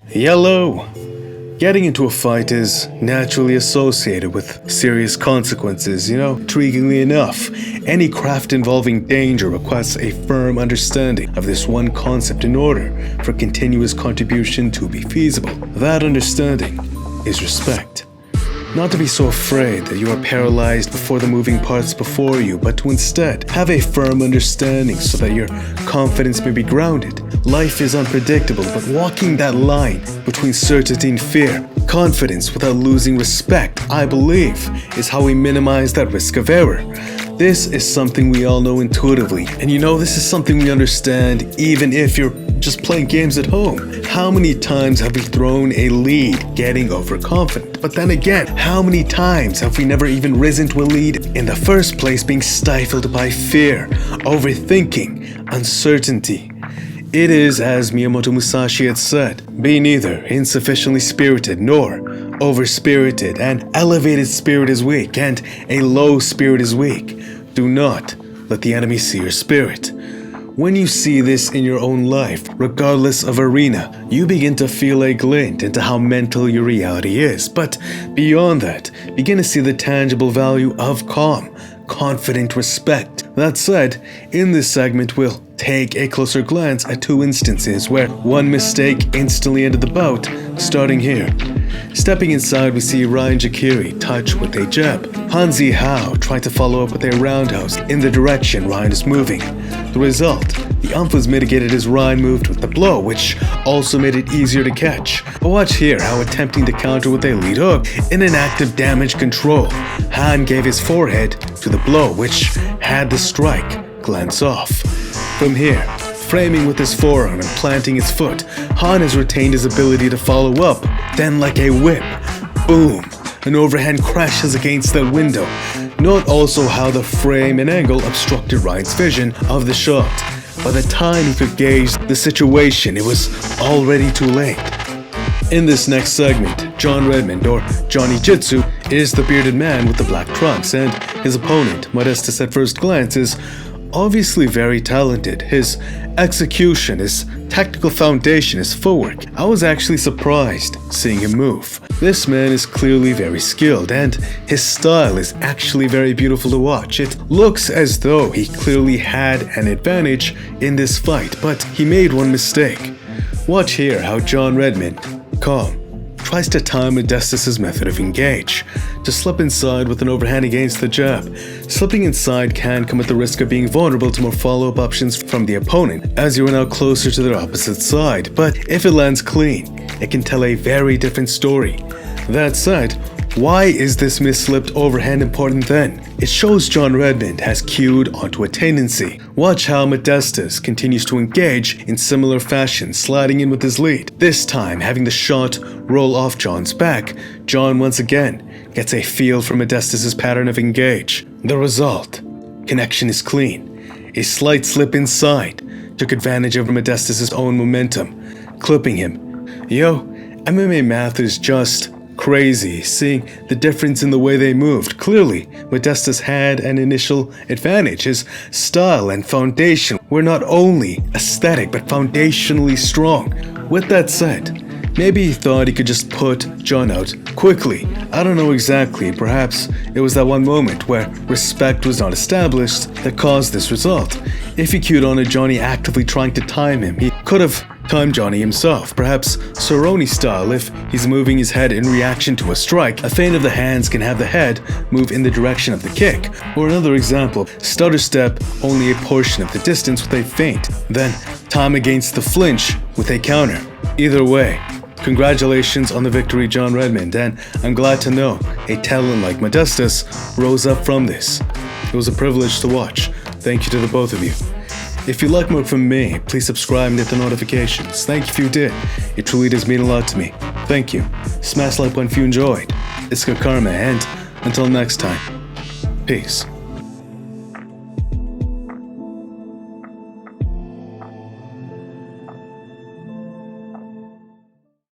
Yellow. Getting into a fight is naturally associated with serious consequences, Intriguingly enough, any craft involving danger requires a firm understanding of this one concept in order for continuous contribution to be feasible. That understanding is respect. Not to be so afraid that you are paralyzed before the moving parts before you, but to instead have a firm understanding so that your confidence may be grounded. Life is unpredictable, but walking that line between certainty and fear, confidence without losing respect, I believe, is how we minimize that risk of error. This is something we all know intuitively, and this is something we understand even if you're just playing games at home. How many times have we thrown a lead getting overconfident? But then again, how many times have we never even risen to a lead in the first place being stifled by fear, overthinking, uncertainty? It is as Miyamoto Musashi had said, be neither insufficiently spirited nor over-spirited. An elevated spirit is weak and a low spirit is weak. Do not let the enemy see your spirit. When you see this in your own life, regardless of arena, you begin to feel a glint into how mental your reality is. But beyond that, begin to see the tangible value of calm, confident respect. That said, in this segment we'll take a closer glance at two instances where one mistake instantly ended the bout, starting here. Stepping inside, we see Ryan Jakiri touch with a jab. Hanzi Hao tried to follow up with a roundhouse in the direction Ryan is moving. The result, the Umphas mitigated as Ryan moved with the blow, which also made it easier to catch. But watch here how attempting to counter with a lead hook in an act of damage control, Han gave his forehead to the blow, which had the strike glance off. From here, framing with his forearm and planting his foot, Han has retained his ability to follow up. Then like a whip, boom, an overhand crashes against that window. Note also how the frame and angle obstructed Ryan's vision of the shot. By the time he could gauge the situation, it was already too late. In this next segment, John Redmond, or Johnny Jitsu, is the bearded man with the black trunks, and his opponent, Modestus at first glance, is obviously very talented. His execution, his technical foundation, his footwork. I was actually surprised seeing him move. This man is clearly very skilled, and his style is actually very beautiful to watch. It looks as though he clearly had an advantage in this fight, but he made one mistake. Watch here how John Redmond, calm, tries to time Modestus' method of engage, to slip inside with an overhand against the jab. Slipping inside can come at the risk of being vulnerable to more follow-up options from the opponent, as you are now closer to their opposite side, but if it lands clean, it can tell a very different story. That said, why is this misslipped overhand important then? It shows John Redmond has cued onto a tendency. Watch how Modestus continues to engage in similar fashion, sliding in with his lead. This time, having the shot roll off John's back, John once again gets a feel for Modestus' pattern of engage. The result, connection is clean. A slight slip inside took advantage of Modestus' own momentum, clipping him. MMA math is just crazy, seeing the difference in the way they moved. Clearly, Modestus had an initial advantage. His style and foundation were not only aesthetic, but foundationally strong. With that said, maybe he thought he could just put John out quickly. I don't know exactly, perhaps it was that one moment where respect was not established that caused this result. If he cued on a Johnny actively trying to time him, he could have timed Johnny himself, perhaps Cerrone style if he's moving his head in reaction to a strike. A feint of the hands can have the head move in the direction of the kick. Or another example, stutter step only a portion of the distance with a feint, then time against the flinch with a counter. Either way, congratulations on the victory, John Redmond, and I'm glad to know a talent like Modestus rose up from this. It was a privilege to watch. Thank you to the both of you. If you like more from me, please subscribe and hit the notifications. Thank you if you did. It truly does mean a lot to me. Thank you. Smash like button if you enjoyed. It's good karma, and until next time, peace.